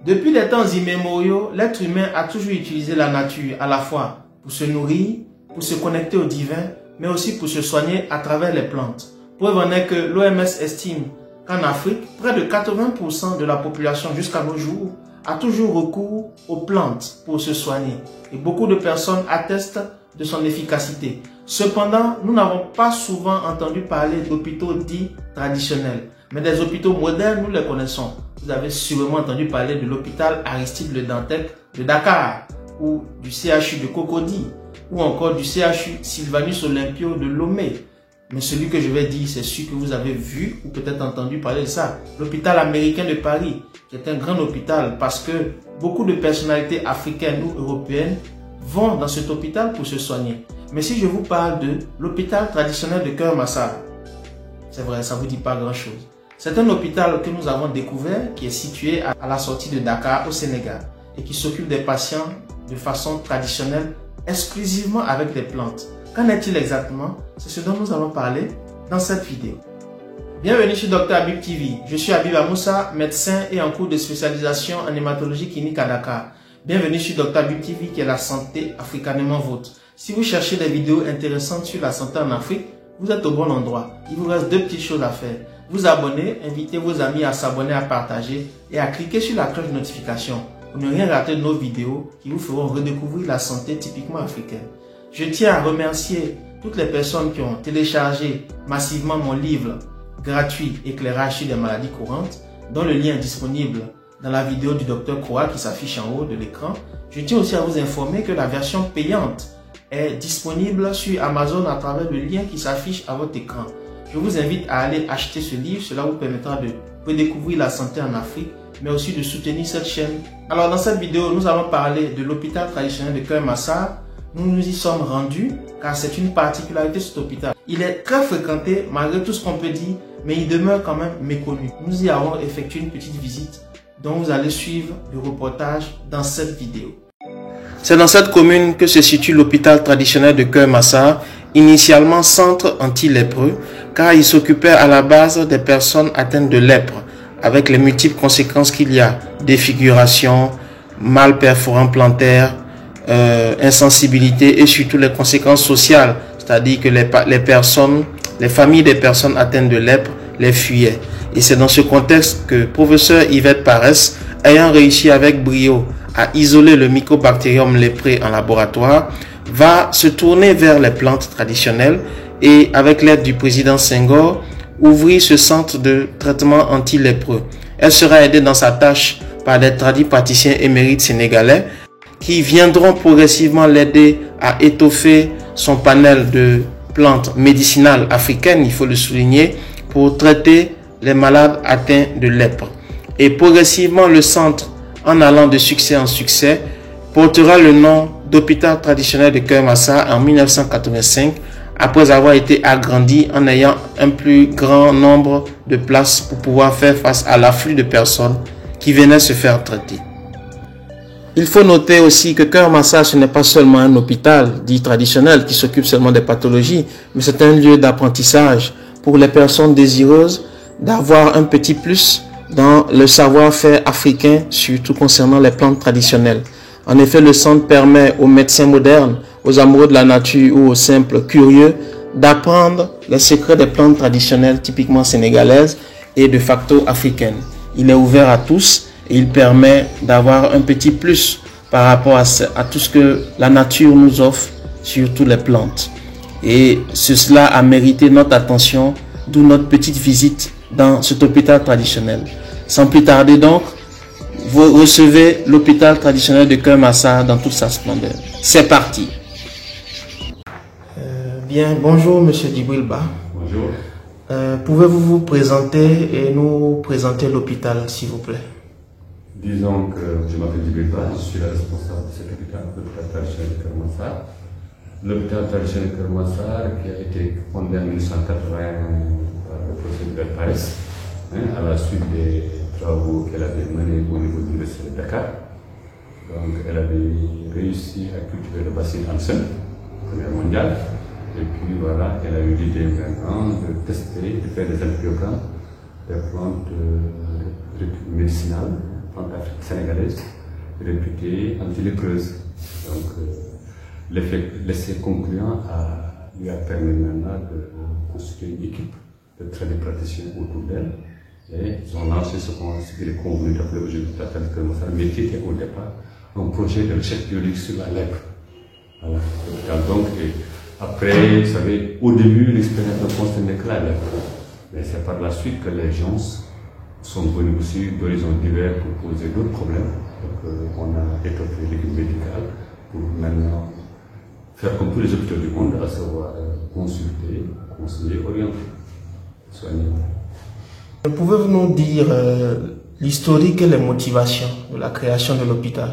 Depuis les temps immémoriaux, l'être humain a toujours utilisé la nature à la fois pour se nourrir, pour se connecter au divin, mais aussi pour se soigner à travers les plantes. Preuve en est que l'OMS estime qu'en Afrique, près de 80% de la population jusqu'à nos jours a toujours recours aux plantes pour se soigner. Et beaucoup de personnes attestent de son efficacité. Cependant, nous n'avons pas souvent entendu parler d'hôpitaux dits traditionnels. Mais des hôpitaux modernes, nous les connaissons. Vous avez sûrement entendu parler de l'hôpital Aristide Le Dantec de Dakar, ou du CHU de Cocody, ou encore du CHU Sylvanus Olympio de Lomé. Mais celui que je vais dire, c'est celui que vous avez vu ou peut-être entendu parler de ça. L'hôpital américain de Paris, qui est un grand hôpital parce que beaucoup de personnalités africaines ou européennes vont dans cet hôpital pour se soigner. Mais si je vous parle de l'hôpital traditionnel de Keur Massar, c'est vrai, ça ne vous dit pas grand-chose. C'est un hôpital que nous avons découvert qui est situé à la sortie de Dakar au Sénégal et qui s'occupe des patients de façon traditionnelle, exclusivement avec des plantes. Qu'en est-il exactement? C'est ce dont nous allons parler dans cette vidéo. Bienvenue sur Dr Habib TV. Je suis Habib Amoussa, médecin et en cours de spécialisation en hématologie clinique à Dakar. Bienvenue sur Dr Habib TV qui est la santé africanement vôtre. Si vous cherchez des vidéos intéressantes sur la santé en Afrique, vous êtes au bon endroit. Il vous reste deux petites choses à faire. Vous abonner, invitez vos amis à s'abonner, à partager et à cliquer sur la cloche de notification pour ne rien rater de nos vidéos qui vous feront redécouvrir la santé typiquement africaine. Je tiens à remercier toutes les personnes qui ont téléchargé massivement mon livre gratuit Éclairage sur les maladies courantes, dont le lien est disponible dans la vidéo du Dr Croix qui s'affiche en haut de l'écran. Je tiens aussi à vous informer que la version payante est disponible sur Amazon à travers le lien qui s'affiche à votre écran. Je vous invite à aller acheter ce livre, cela vous permettra de redécouvrir la santé en Afrique, mais aussi de soutenir cette chaîne. Alors dans cette vidéo, nous allons parler de l'hôpital traditionnel de Keur Massar. Nous nous y sommes rendus car c'est une particularité de cet hôpital. Il est très fréquenté malgré tout ce qu'on peut dire, mais il demeure quand même méconnu. Nous y avons effectué une petite visite dont vous allez suivre le reportage dans cette vidéo. C'est dans cette commune que se situe l'hôpital traditionnel de Keur Massar, initialement centre anti-lépreux, car il s'occupait à la base des personnes atteintes de lèpre, avec les multiples conséquences qu'il y a: défiguration, mal perforant plantaire, insensibilité et surtout les conséquences sociales, c'est-à-dire que les familles des personnes atteintes de lèpre les fuyaient. Et c'est dans ce contexte que professeur Yvette Paresse, ayant réussi avec brio à isoler le Mycobacterium lépré en laboratoire, va se tourner vers les plantes traditionnelles et, avec l'aide du président Senghor, ouvrir ce centre de traitement anti-lépreux. Elle sera aidée dans sa tâche par des praticiens émérites sénégalais qui viendront progressivement l'aider à étoffer son panel de plantes médicinales africaines, il faut le souligner, pour traiter les malades atteints de lèpre. Et progressivement, le centre, en allant de succès en succès, portera le nom d'hôpital traditionnel de Keur Massar en 1985, après avoir été agrandi en ayant un plus grand nombre de places pour pouvoir faire face à l'afflux de personnes qui venaient se faire traiter. Il faut noter aussi que Keur Massar, ce n'est pas seulement un hôpital dit traditionnel qui s'occupe seulement des pathologies, mais c'est un lieu d'apprentissage pour les personnes désireuses d'avoir un petit plus dans le savoir-faire africain, surtout concernant les plantes traditionnelles. En effet, le centre permet aux médecins modernes, aux amoureux de la nature ou aux simples curieux d'apprendre les secrets des plantes traditionnelles typiquement sénégalaises et de facto africaines. Il est ouvert à tous et il permet d'avoir un petit plus par rapport à tout ce que la nature nous offre, surtout les plantes. Et cela a mérité notre attention, d'où notre petite visite dans cet hôpital traditionnel. Sans plus tarder donc, vous recevez l'hôpital traditionnel de Keur Massar dans toute sa splendeur. C'est parti. Bien, bonjour Monsieur Djibril-Ba. Bonjour. Pouvez-vous vous présenter et nous présenter l'hôpital, s'il vous plaît? Disons que je m'appelle Djibril-Ba, je suis le responsable de cet hôpital, l'hôpital traditionnel de Keur Massar. L'hôpital traditionnel de Keur Massar qui a été fondé en 1980 par le professeur Yvette Paresse, à la suite des travaux qu'elle avait menés au niveau de l'Université de Dakar. Donc elle avait réussi à cultiver le bacille Hansen, première mondiale. Et puis voilà, elle a eu l'idée maintenant de tester, de faire des antibiogrammes, des plantes médicinales, plantes sénégalaise réputée antilépreuse. Donc, l'essai concluant lui a permis maintenant de constituer une équipe de tradipraticiens autour d'elle. Et ils ont lancé ce qu'il est convenu d'appeler aujourd'hui Tata de Kermassar, mais qui était au départ un projet de recherche biologique sur la lèpre. Voilà. Donc, après, vous savez, au début, l'expérience ne concernait que la lèpre. Mais c'est par la suite que les gens sont venus aussi d'horizons divers pour poser d'autres problèmes. Donc, on a étoffé l'équipe médicale pour maintenant faire comme tous les hôpitaux du monde, à savoir consulter, conseiller, orienter, soigner. Pouvez-vous nous dire l'historique et les motivations de la création de l'hôpital?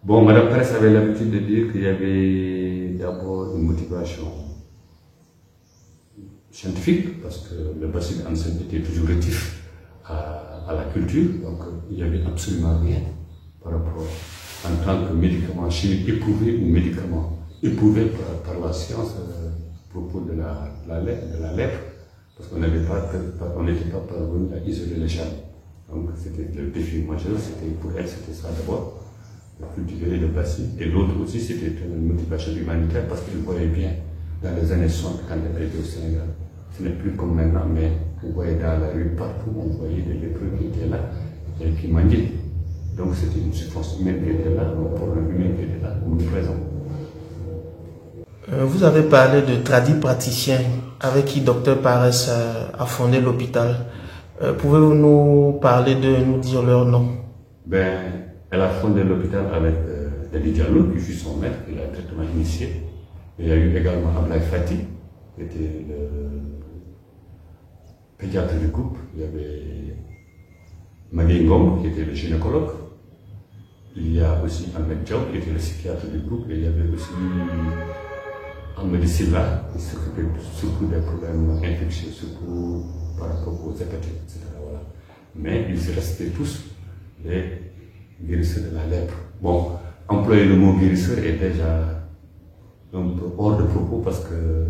Bon, Madame Presse avait l'habitude de dire qu'il y avait d'abord une motivation scientifique, parce que le bassin Hansen était toujours rétif à la culture, donc il n'y avait absolument rien par rapport en tant que médicament chimique éprouvé ou médicament éprouvé par la science à propos de la lèpre. Parce qu'on n'était pas parvenu à isoler les germes. Donc c'était le défi majeur, pour elle c'était ça d'abord, cultiver le bassin. Et l'autre aussi c'était une motivation humanitaire parce qu'elle voyait bien dans les années 60 quand elle était au Sénégal. Ce n'est plus comme maintenant, mais on voyait dans la rue partout, on voyait des lépreux qui étaient là et qui mendiaient. Donc c'était une souffrance humaine qui était là, un problème humain qui était là, omniprésent. Vous avez parlé de tradipraticiens avec qui Dr Paresse a fondé l'hôpital. Pouvez-vous nous parler nous dire leur nom? Ben, elle a fondé l'hôpital avec Dadi Diallo, qui fut son maître, qui l'a directement initié. Il y a eu également Ablaye Fati, qui était le pédiatre du groupe. Il y avait Magui Ngom, qui était le gynécologue. Il y a aussi Ahmed Diaw, qui était le psychiatre du groupe. Et il y avait aussi Ahmed Silva, qui s'occupait surtout des problèmes infectieux, surtout par rapport aux hépatites, etc. Voilà. Mais ils restaient tous les guérisseurs de la lèpre. Bon, employer le mot guérisseur est déjà un peu hors de propos parce que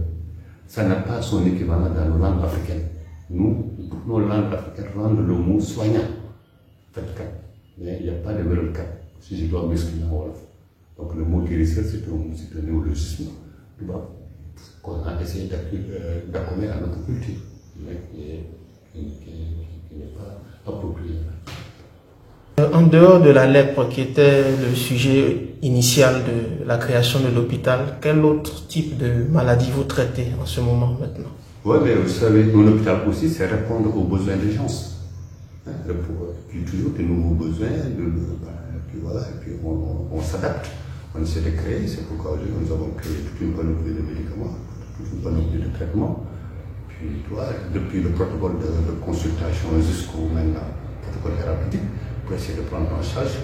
ça n'a pas son équivalent dans nos langues africaines. Nous, toutes nos langues africaines rendent le mot soignant. Mais il n'y a pas de verbe cap, si je dois m'exprimer en Wolof. Donc le mot guérisseur, c'est un néologisme qu'on a essayé d'accompagner à notre culture, mais qui n'est pas approprié. En dehors de la lèpre, qui était le sujet initial de la création de l'hôpital, quel autre type de maladie vous traitez en ce moment maintenant? Oui, mais vous savez, mon hôpital aussi, c'est répondre aux besoins des gens. Puis toujours des nouveaux besoins, puis voilà, et puis on s'adapte. On essaie de créer, c'est pourquoi aujourd'hui nous avons créé toute une panoplie de médicaments, toute une panoplie de traitements. Puis depuis le protocole de consultation jusqu'au maintenant protocole thérapeutique, pour essayer de prendre en charge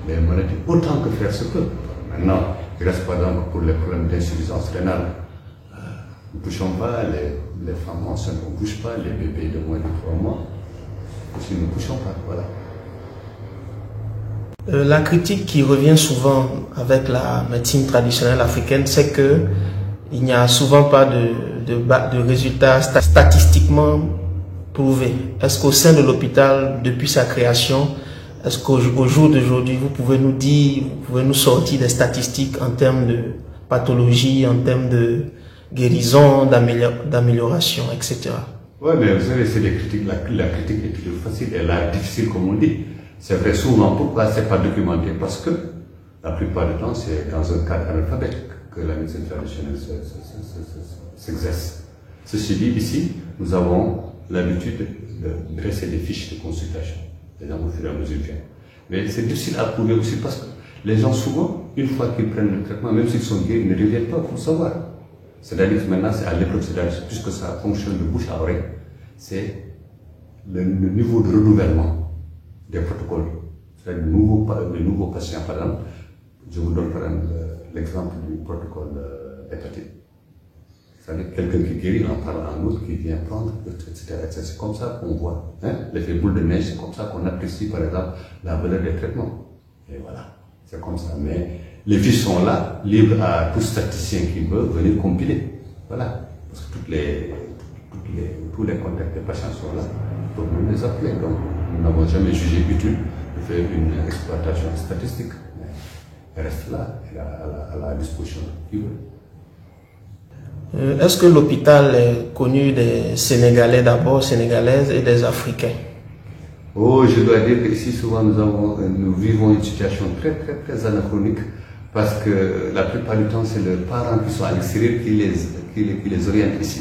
les maladies autant que faire se peut. Maintenant, il ne reste pas donc pour les problèmes d'insuffisance rénale. Nous ne touchons pas les femmes enceintes, on ne touche pas les bébés de moins de 3 mois. Aussi, nous ne touchons pas, voilà. La critique qui revient souvent avec la médecine traditionnelle africaine, c'est qu'il n'y a souvent pas de résultats statistiquement prouvés. Est-ce qu'au sein de l'hôpital, depuis sa création, est-ce qu'au jour d'aujourd'hui, vous pouvez nous dire, vous pouvez nous sortir des statistiques en termes de pathologie, en termes de guérison, d'amélioration, etc. Oui, mais vous savez, c'est des critiques. La critique est toujours facile et là difficile, comme on dit. C'est vrai souvent, pourquoi ce n'est pas documenté? Parce que la plupart du temps, c'est dans un cadre analphabète que la médecine traditionnelle s'exerce. Ceci dit, ici, nous avons l'habitude de dresser des fiches de consultation. Les gens, au fur et à mesure, viennent. Mais c'est difficile à prouver aussi parce que les gens, souvent, une fois qu'ils prennent le traitement, même s'ils sont guéris, ne reviennent pas pour savoir. C'est-à-dire que maintenant, c'est à l'épreuve, c'est-à-dire puisque ça fonctionne de bouche à oreille, c'est le niveau de renouvellement des protocoles. C'est-à-dire les nouveaux patients, par exemple, je vous donne par exemple l'exemple du protocole hépatite. C'est-à-dire quelqu'un qui guérit en parle à un autre qui vient prendre, etc. C'est comme ça qu'on voit l'effet boule de neige, c'est comme ça qu'on apprécie par exemple la valeur des traitements. Et voilà, c'est comme ça. Mais les fiches sont là, libres à tout statisticien qui veut venir compiler. Voilà, parce que tous les contacts des patients sont là, donc nous les appeler. Donc nous n'avons jamais jugé utile de fait une exploitation statistique. Elle reste là, elle est à la disposition de qui veut. Est-ce que l'hôpital est connu des Sénégalais d'abord, Sénégalaises et des Africains? Oh, je dois dire qu'ici, souvent, nous vivons une situation très anachronique parce que la plupart du temps, c'est les parents qui sont à l'extérieur qui les orientent ici.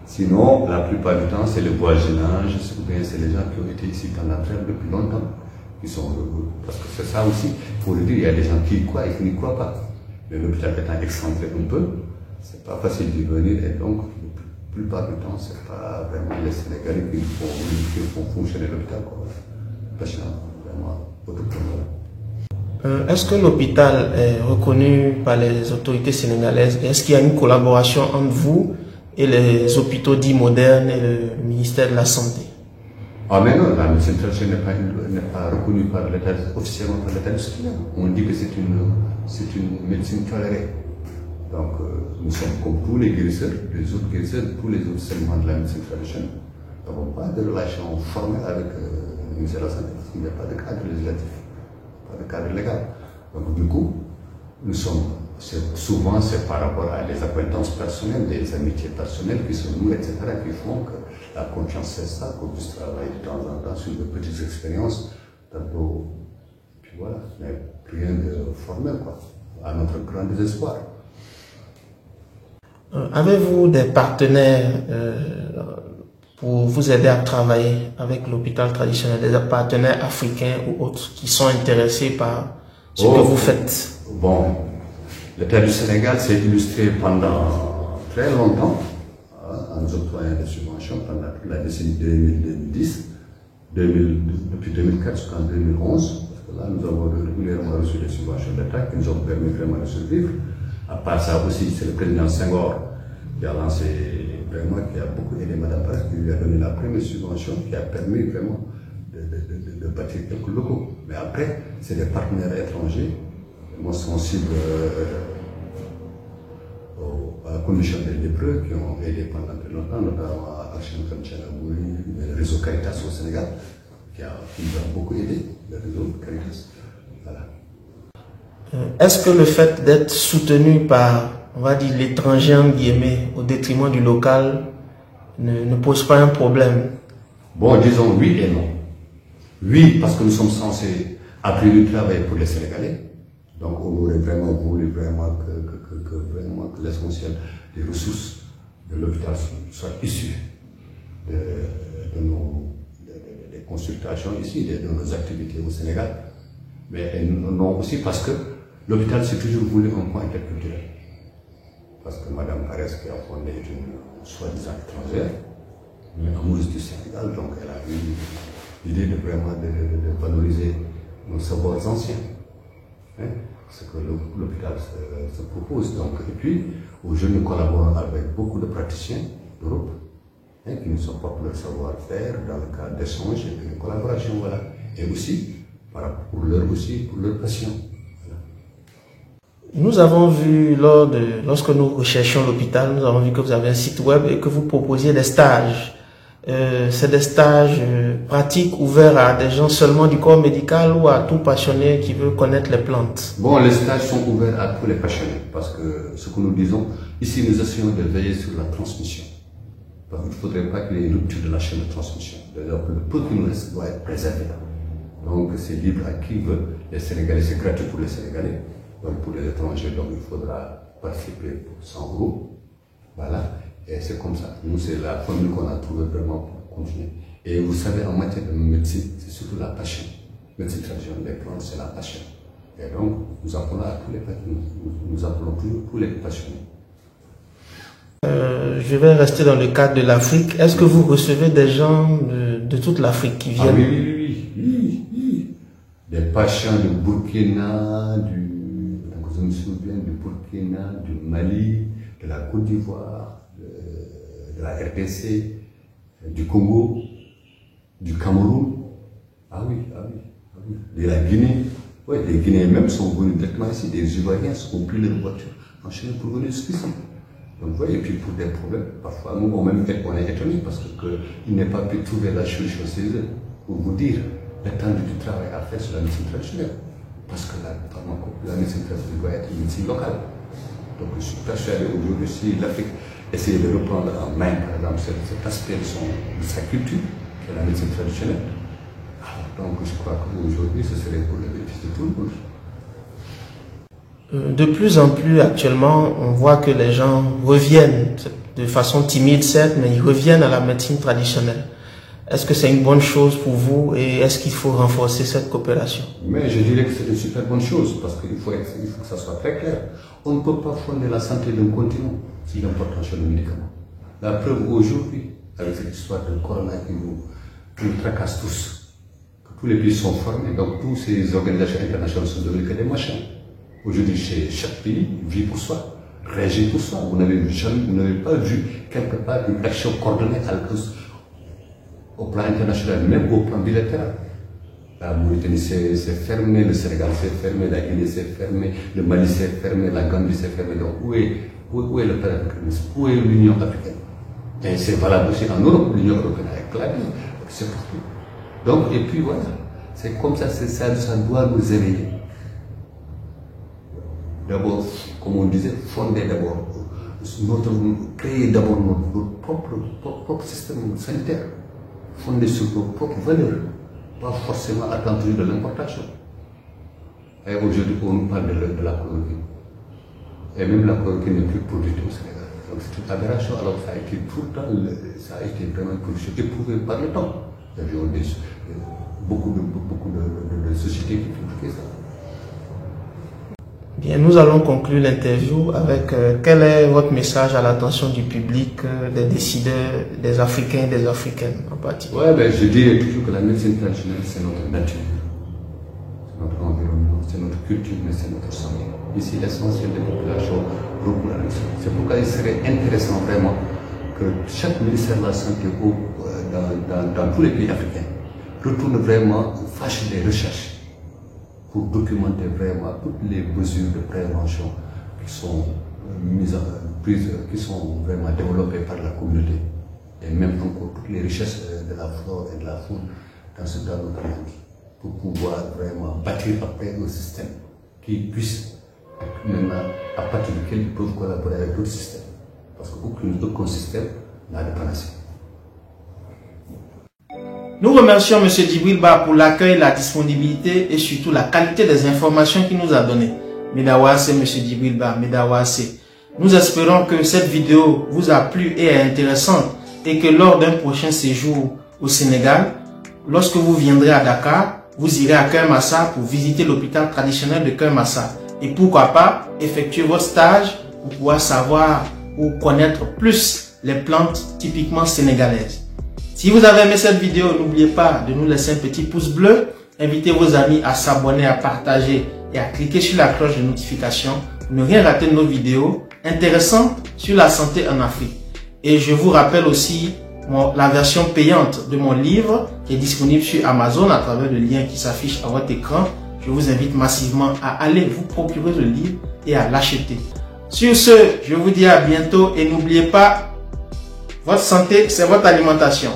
Sinon, la plupart du temps, c'est le voisinage, ou bien c'est les gens qui ont été ici pendant depuis longtemps, qui sont parce que c'est ça aussi, pour le dire, il y a des gens qui y croient et qui n'y croient pas. Mais l'hôpital étant excentré un peu, c'est pas facile d'y venir et donc, la plupart du temps, c'est pas vraiment les Sénégalais qui font fonctionner l'hôpital. Est-ce que l'hôpital est reconnu par les autorités sénégalaises? Est-ce qu'il y a une collaboration entre vous et les hôpitaux dits modernes et le ministère de la Santé? Ah mais non, la médecine traditionnelle n'est pas reconnue officiellement par l'État du Sénégal. On dit que c'est une médecine tolérée. Donc nous sommes comme tous les guérisseurs, les autres guérisseurs, tous les autres segments de la médecine traditionnelle. Nous n'avons pas de relation formelle avec le ministère de la Santé, parce qu'il n'y a pas de cadre législatif, pas de cadre légal. Donc du coup, nous sommes, souvent c'est par rapport à des acquaintances personnelles, des amitiés personnelles qui se nouent, etc., qui font que la confiance c'est ça, qu'on puisse travailler de temps en temps sur de petites expériences, tantôt, puis voilà, mais rien de formel, quoi, à notre grand désespoir. Avez-vous des partenaires pour vous aider à travailler avec l'hôpital traditionnel, des partenaires africains ou autres qui sont intéressés par ce que vous faites? Bon, l'État du Sénégal s'est illustré pendant très longtemps en nous octroyant des subventions pendant toute la décennie 2010, depuis 2004 jusqu'en 2011, parce que là nous avons régulièrement reçu des subventions d'État qui nous ont permis vraiment de survivre. À part ça aussi, c'est le président Senghor qui a lancé vraiment, qui a beaucoup aidé Madame Paris, qui lui a donné la première subvention, qui a permis vraiment de bâtir quelques locaux. Mais après, c'est des partenaires étrangers, sensibles à la condition des lépreux, qui ont aidé pendant très longtemps, notamment à Action comme Tchanaboui, le réseau Caritas au Sénégal, qui nous a beaucoup aidé, le réseau Caritas. Voilà. Est-ce que le fait d'être soutenu par, on va dire, l'étranger en guillemets, au détriment du local, ne pose pas un problème? Bon, disons oui et non. Oui, parce que nous sommes censés appeler du travail pour les Sénégalais. Donc on aurait vraiment voulu que l'essentiel des ressources de l'hôpital soient issues des consultations ici, de nos activités au Sénégal. Mais non aussi parce que l'hôpital s'est toujours voulu un point interculturel. Parce que Mme Pares, qui a fondé une soi-disant étrangère, une amoureuse du Sénégal, donc elle a eu l'idée de valoriser nos savoirs anciens. Hein, ce que l'hôpital se propose. Donc, et puis, aujourd'hui, nous collaborons avec beaucoup de praticiens d'Europe qui nous apportent leur savoir-faire dans le cadre d'échanges et de collaboration. Voilà. Et aussi, pour leurs patients. Voilà. Nous avons vu, lorsque nous recherchions l'hôpital, nous avons vu que vous avez un site web et que vous proposiez des stages. C'est des stages pratiques ouverts à des gens seulement du corps médical ou à tout passionné qui veut connaître les plantes? Bon, les stages sont ouverts à tous les passionnés parce que ce que nous disons, ici nous essayons de veiller sur la transmission. Parce qu'il ne faudrait pas qu'il y ait une rupture de la chaîne de transmission. D'ailleurs, le peu qui nous reste doit être préservé. Donc c'est libre à qui veut. Les Sénégalais, c'est gratuit pour les Sénégalais. Donc pour les étrangers, donc, il faudra participer pour 100 €. Voilà. Et c'est comme ça. Nous, c'est la formule qu'on a trouvée vraiment pour continuer. Et vous savez, en matière de médecine, c'est surtout la passion. Médecine traditionnelle des plantes, c'est la passion. Et donc, nous appelons à tous les passionnés. Nous appelons toujours tous les passionnés. Je vais rester dans le cadre de l'Afrique. Est-ce que vous recevez des gens de toute l'Afrique qui viennent? Ah oui. Des patients du Burkina, je me souviens du Burkina, du Mali, de la Côte d'Ivoire, de la RDC, du Congo, du Cameroun. Ah oui. De la Guinée. Oui, les Guinéens même sont venus directement ici. Des Ivoiriens ont pris leur voiture en chemin pour venir jusqu'ici. Donc, vous voyez, et puis pour des problèmes, parfois, nous, on est étonnés parce qu'il n'est pas pu trouver la solution chez eux. Pour vous dire, l'étendue du travail à faire sur la médecine traditionnelle. Parce que la médecine traditionnelle doit être une médecine locale. Donc je suis persuadé aujourd'hui, si l'Afrique essayait de reprendre en main, par exemple, cet aspect de sa culture, qui est la médecine traditionnelle, alors, donc je crois qu'aujourd'hui, ce serait pour le bénéfice de tout le monde. De plus en plus actuellement, on voit que les gens reviennent, de façon timide certes, mais ils reviennent à la médecine traditionnelle. Est-ce que c'est une bonne chose pour vous et est-ce qu'il faut renforcer cette coopération? Mais je dirais que c'est une super bonne chose parce qu'il faut que ça soit très clair. On ne peut pas fonder la santé d'un continent s'il n'y a pas de médicaments. La preuve aujourd'hui, avec cette histoire de corona qui nous tracasse tous, que tous les pays sont formés, donc toutes ces organisations internationales sont devenues que des machins. Aujourd'hui, chaque pays vit pour soi, régit pour soi. Vous n'avez pas vu quelque part une action coordonnée au plan international, même au plan bilatéral. La Mauritanie s'est fermée, le Sénégal s'est fermé, la Guinée s'est fermée, le Mali s'est fermé, la Gambie s'est fermée. Donc où est le panafricanisme? Où est l'Union africaine? Et c'est valable aussi en Europe, l'Union européenne avec la vie, c'est partout. Donc, et puis voilà, c'est comme ça, ça doit nous éveiller. D'abord, comme on disait, fonder d'abord, créer d'abord notre propre système sanitaire, fondé sur nos propres valeurs, pas forcément attendre de l'importation. Et aujourd'hui, on nous parle de la chloroquine. Et même la chloroquine n'est plus produite au Sénégal. Donc c'est une aberration, alors que ça a été tout le temps, ça a été vraiment éprouvé par le temps. Il y avait beaucoup de sociétés qui critiquaient ça. Bien, nous allons conclure l'interview avec quel est votre message à l'attention du public, des décideurs, des Africains et des Africaines en particulier. Ouais, ben, je dis toujours que la médecine traditionnelle, c'est notre nature, c'est notre environnement, c'est notre culture, mais c'est notre santé. Ici, l'essentiel des populations recourt à la médecine. C'est pourquoi il serait intéressant vraiment que chaque ministère de la Santé dans tous les pays africains retourne vraiment, fasse des recherches pour documenter vraiment toutes les mesures de prévention qui sont prises, qui sont vraiment développées par la communauté. Et même encore toutes les richesses de la flore et de la faune dans notre monde, pour pouvoir vraiment bâtir après un système qui puisse, maintenant, à partir duquel ils peuvent collaborer avec d'autres systèmes. Parce qu'aucun système n'a de panacée. Nous remercions M. Djibril Bah pour l'accueil, la disponibilité et surtout la qualité des informations qu'il nous a données. Medawase, M. Djibril Bah, Medawase. Nous espérons que cette vidéo vous a plu et est intéressante et que lors d'un prochain séjour au Sénégal, lorsque vous viendrez à Dakar, vous irez à Keur-Massar pour visiter l'hôpital traditionnel de Keur-Massar. Et pourquoi pas effectuer votre stage pour pouvoir savoir ou connaître plus les plantes typiquement sénégalaises. Si vous avez aimé cette vidéo, n'oubliez pas de nous laisser un petit pouce bleu, invitez vos amis à s'abonner, à partager et à cliquer sur la cloche de notification pour ne rien rater de nos vidéos intéressantes sur la santé en Afrique. Et je vous rappelle aussi la version payante de mon livre qui est disponible sur Amazon à travers le lien qui s'affiche à votre écran. Je vous invite massivement à aller vous procurer le livre et à l'acheter. Sur ce, je vous dis à bientôt et n'oubliez pas, votre santé, c'est votre alimentation.